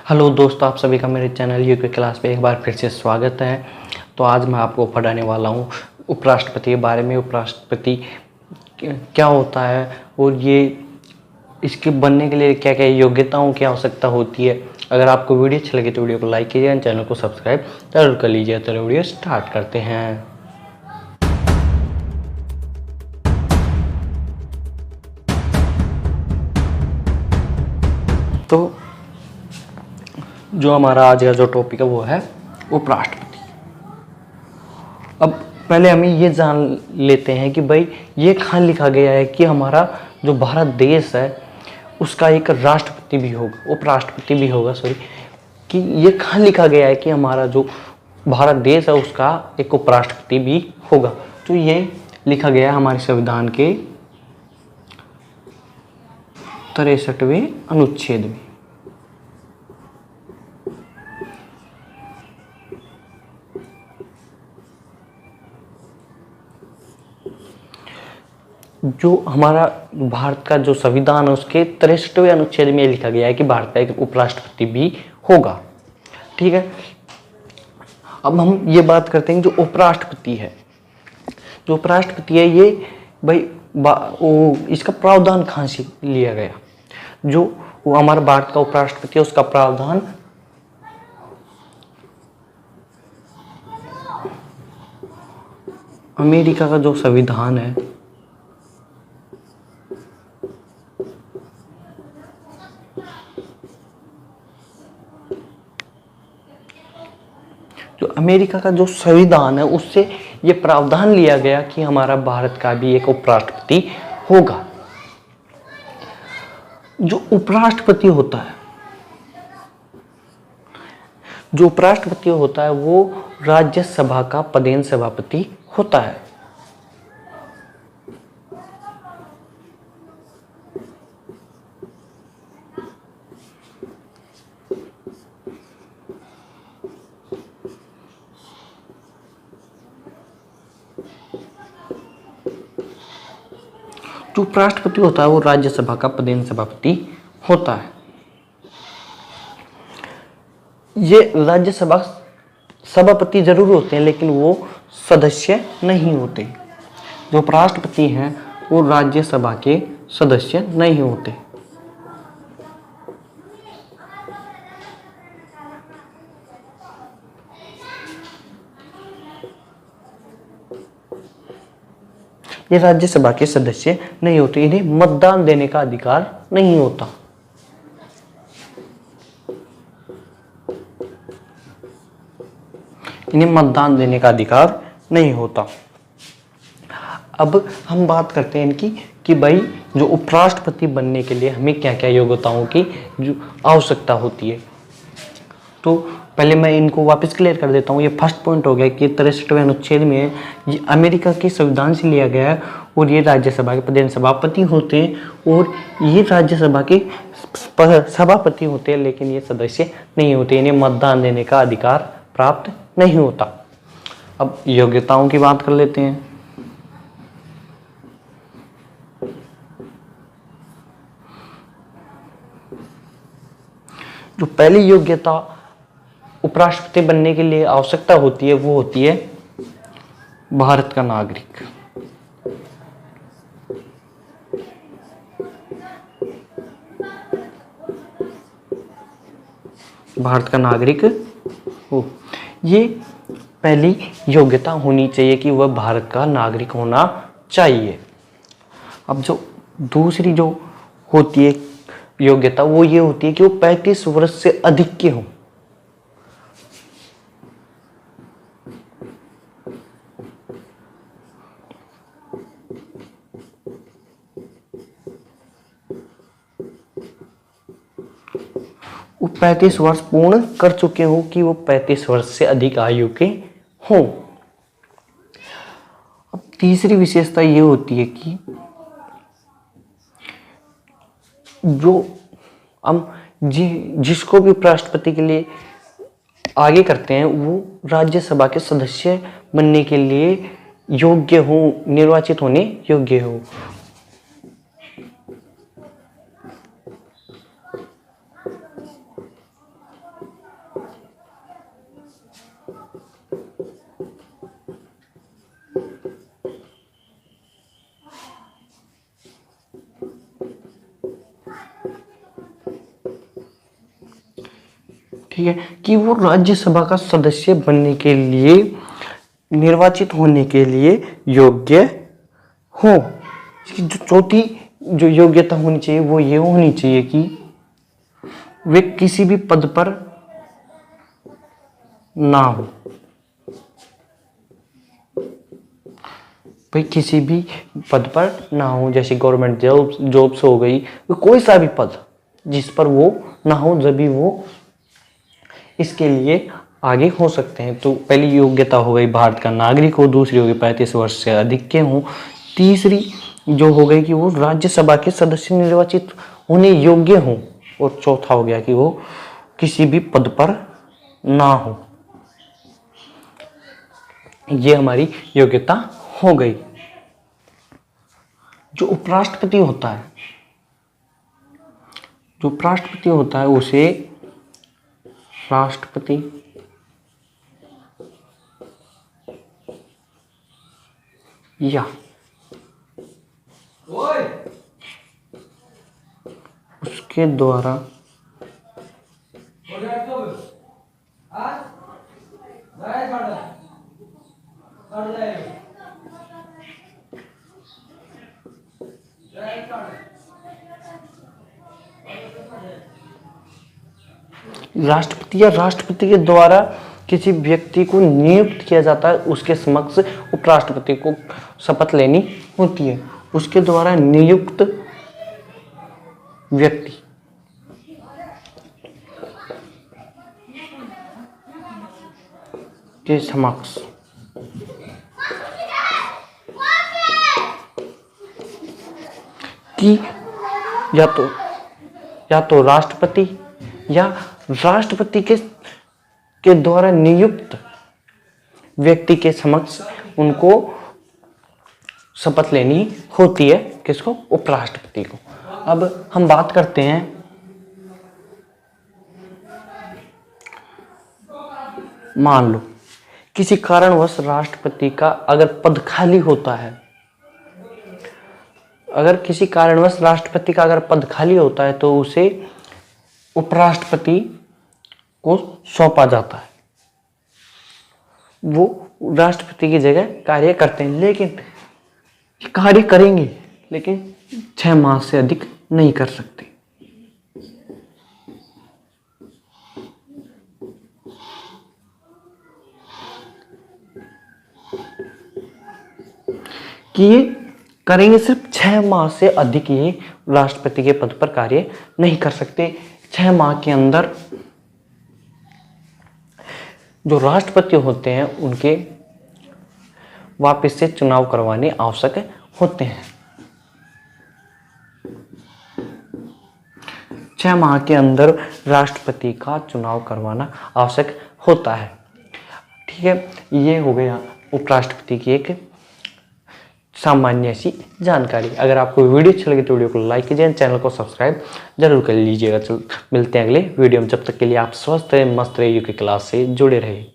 Hello दोस्तों, आप सभी का मेरे चैनल यूके क्लास पे एक बार फिर से स्वागत है। तो आज मैं आपको पढ़ाने वाला हूँ उपराष्ट्रपति के बारे में। उपराष्ट्रपति क्या होता है और ये इसके बनने के लिए क्या क्या योग्यताओं की आवश्यकता होती है। अगर आपको वीडियो अच्छी लगे तो वीडियो को लाइक कीजिए, चैनल को सब्सक्राइब जरूर कर लीजिए। तो वीडियो स्टार्ट करते हैं। तो जो हमारा आज का जो टॉपिक है वो है उपराष्ट्रपति। अब पहले हमें ये जान लेते हैं कि भाई ये कहाँ लिखा गया है कि हमारा जो भारत देश है उसका एक राष्ट्रपति भी होगा, उपराष्ट्रपति भी होगा, सॉरी, कि ये कहाँ लिखा गया है कि हमारा जो भारत देश है उसका एक उपराष्ट्रपति भी होगा। तो ये लिखा गया है हमारे संविधान के 63वें अनुच्छेद में। जो हमारा भारत का जो संविधान है उसके 63वें अनुच्छेद में लिखा गया है कि भारत का एक उपराष्ट्रपति भी होगा। ठीक है, अब हम ये बात करते हैं जो उपराष्ट्रपति है। जो उपराष्ट्रपति है ये भाई इसका प्रावधान कहाँ से लिया गया। जो वो हमारा भारत का उपराष्ट्रपति है उसका प्रावधान अमेरिका का जो संविधान है, जो अमेरिका का जो संविधान है उससे ये प्रावधान लिया गया कि हमारा भारत का भी एक उपराष्ट्रपति होगा। जो उपराष्ट्रपति होता है, जो उपराष्ट्रपति होता है वो राज्यसभा का पदेन सभापति होता है। जो उपराष्ट्रपति होता है वो राज्यसभा का पदेन सभापति होता है। ये राज्यसभा सभापति जरूर होते हैं लेकिन वो सदस्य नहीं होते। जो उपराष्ट्रपति हैं वो राज्यसभा के सदस्य नहीं होते। ये राज्यसभा के सदस्य नहीं होते, इन्हें मतदान देने का अधिकार नहीं होता। इन्हें मतदान देने का अधिकार नहीं होता। अब हम बात करते हैं इनकी कि भाई जो उपराष्ट्रपति बनने के लिए हमें क्या क्या योग्यताओं की जो आवश्यकता होती है। तो पहले मैं इनको वापस क्लियर कर देता हूँ। ये फर्स्ट पॉइंट हो गया कि 63वें अनुच्छेद में ये अमेरिका के संविधान से लिया गया है और ये राज्यसभा के पदेन सभापति होते हैं और ये राज्यसभा के सभापति होते हैं लेकिन ये सदस्य नहीं होते। इन्हें मतदान देने का अधिकार प्राप्त नहीं होता। अब योग्यताओं की बात कर लेते हैं। जो पहली योग्यता उपराष्ट्रपति बनने के लिए आवश्यकता होती है वो होती है भारत का नागरिक। भारत का नागरिक हो, ये पहली योग्यता होनी चाहिए कि वह भारत का नागरिक होना चाहिए। अब जो दूसरी जो होती है योग्यता वो ये होती है कि वो 35 वर्ष से अधिक के हों। वो 35 वर्ष पूर्ण कर चुके हों, कि वो 35 वर्ष से अधिक आयु के हों। अब तीसरी विशेषता ये होती है कि जो हम जिसको भी उपराष्ट्रपति के लिए आगे करते हैं वो राज्यसभा के सदस्य बनने के लिए योग्य हो, निर्वाचित होने योग्य हो। ठीक है, कि वो राज्यसभा का सदस्य बनने के लिए, निर्वाचित होने के लिए योग्य हो। जो चौथी जो योग्यता होनी चाहिए वो ये होनी चाहिए कि वे किसी भी पद पर ना हो। भाई किसी भी पद पर ना हो, जैसे गवर्नमेंट जॉब्स हो गई, कोई सा भी पद जिस पर वो ना हो, जब भी वो इसके लिए आगे हो सकते हैं। तो पहली योग्यता हो गई भारत का नागरिक हो, दूसरी हो गई 35 वर्ष से अधिक के हों, तीसरी जो हो गई कि वो राज्यसभा के सदस्य निर्वाचित होने योग्य हों, और चौथा हो गया कि वो किसी भी पद पर ना हो। ये हमारी योग्यता हो गई। जो उपराष्ट्रपति होता है, जो उपराष्ट्रपति होता है उसे राष्ट्रपति या उसके द्वारा राष्ट्रपति या राष्ट्रपति के द्वारा किसी व्यक्ति को नियुक्त किया जाता है, उसके समक्ष उपराष्ट्रपति को शपथ लेनी होती है। उसके द्वारा नियुक्त व्यक्ति के समक्ष कि या तो राष्ट्रपति या राष्ट्रपति के द्वारा नियुक्त व्यक्ति के समक्ष उनको शपथ लेनी होती है। किसको? उपराष्ट्रपति को। अब हम बात करते हैं मान लो किसी कारणवश राष्ट्रपति का अगर पद खाली होता है, अगर किसी कारणवश राष्ट्रपति का अगर पद खाली होता है तो उसे उपराष्ट्रपति को सौंपा जाता है। वो राष्ट्रपति की जगह कार्य करते हैं, लेकिन कार्य करेंगे लेकिन 6 माह से अधिक नहीं कर सकते। कि ये करेंगे सिर्फ 6 माह से अधिक, ये राष्ट्रपति के पद पर कार्य नहीं कर सकते। 6 माह के अंदर जो राष्ट्रपति होते हैं उनके वापस से चुनाव करवाने आवश्यक होते हैं। 6 माह के अंदर राष्ट्रपति का चुनाव करवाना आवश्यक होता है। ठीक है, ये हो गया उपराष्ट्रपति की एक सामान्य सी जानकारी। अगर आपको वीडियो अच्छी लगी तो वीडियो को लाइक कीजिए, चैनल को सब्सक्राइब जरूर कर लीजिएगा। मिलते हैं अगले वीडियो में, जब तक के लिए आप स्वस्थ रहे, मस्त रहे, यूके क्लास से जुड़े रहे।